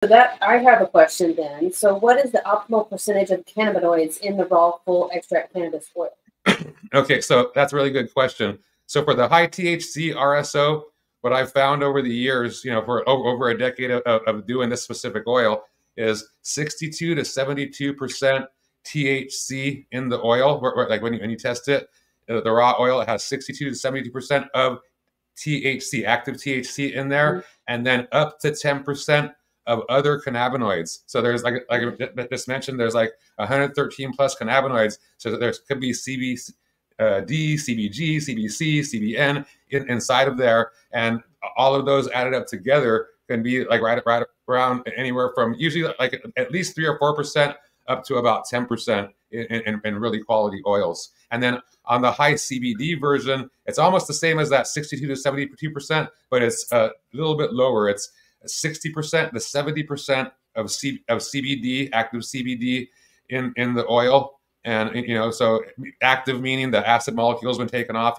So that I have a question then. So what is the optimal percentage of cannabinoids in the raw full extract cannabis oil? Okay, so that's a really good question. So for the high THC RSO, what I've found over the years, for over a decade of doing this specific oil, is 62 to 72% THC in the oil. Like when you test it, the raw oil, it has 62 to 72% of THC, active THC in there, and then up to 10% of other cannabinoids. So there's like I just mentioned, there's like 113 plus cannabinoids. So there could be CBD, CBG, CBC, CBN inside of there, and all of those added up together can be like right around anywhere from usually like at least 3 or 4% up to about 10% in really quality oils. And then on the high CBD version, it's almost the same as that 62 to 72%, but it's a little bit lower. It's 60% to 70% of CBD, active CBD in the oil. And, so active meaning the acid molecule has been taken off,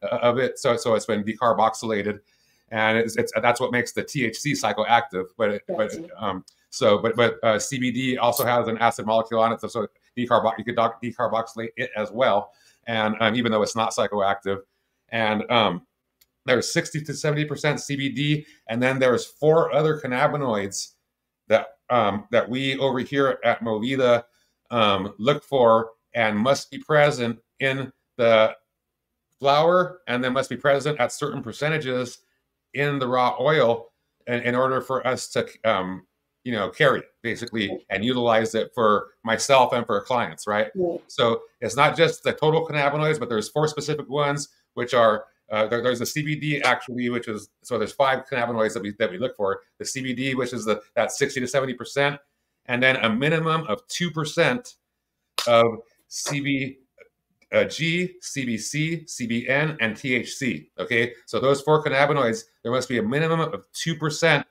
of it. So it's been decarboxylated. And that's what makes the THC psychoactive. But CBD also has an acid molecule on it, so you could decarboxylate it as well, and even though it's not psychoactive. And there's 60 to 70% CBD, and then there's 4 other cannabinoids that we over here at Movida look for and must be present in the flower, and then must be present at certain percentages in the raw oil in order for us to carry it basically and utilize it for myself and for clients, right? Yeah. So it's not just the total cannabinoids, but there's 4 specific ones, which are there's the CBD actually, which is, so there's 5 cannabinoids that we look for. The CBD, which is that 60 to 70%, and then a minimum of 2% of CBG, CBC, CBN, and THC. Okay, so those 4 cannabinoids, there must be a minimum of 2%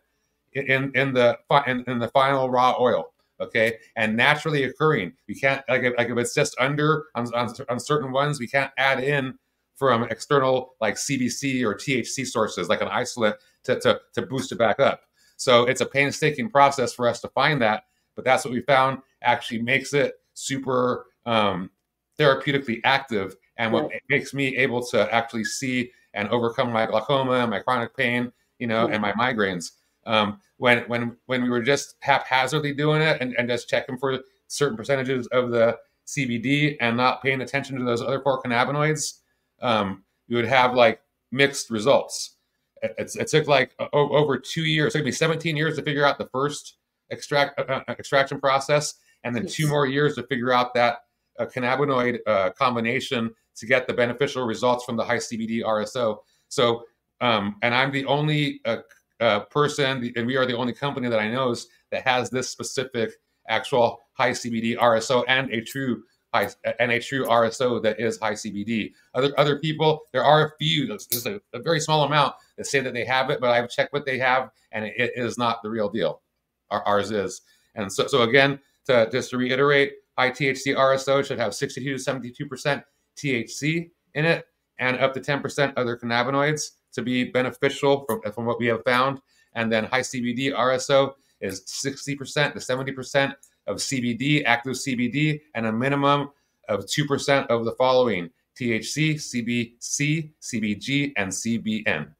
in the final raw oil. Okay, and naturally occurring. We can't like if it's just under on certain ones, we can't add in from external like CBC or THC sources like an isolate to boost it back up. So it's a painstaking process for us to find that, but that's what we found actually makes it super therapeutically active, and what makes me able to actually see and overcome my glaucoma, my chronic pain, and my migraines. When we were just haphazardly doing it and just checking for certain percentages of the CBD and not paying attention to those other 4 cannabinoids, we would have like mixed results. It took like over 2 years. It took me 17 years to figure out the first extraction process, and then 2 more years to figure out that cannabinoid combination to get the beneficial results from the high CBD RSO. So, and I'm the only person, and we are the only company that I know that has this specific actual high CBD RSO and a true RSO that is high CBD. Other people, there are a few, there's a very small amount that say that they have it, but I've checked what they have, and it is not the real deal. Ours is. And so again, just to reiterate, high THC RSO should have 62 to 72% THC in it, and up to 10% other cannabinoids to be beneficial from what we have found. And then high CBD RSO is 60% to 70% of CBD, active CBD, and a minimum of 2% of the following: THC, CBC, CBG, and CBN.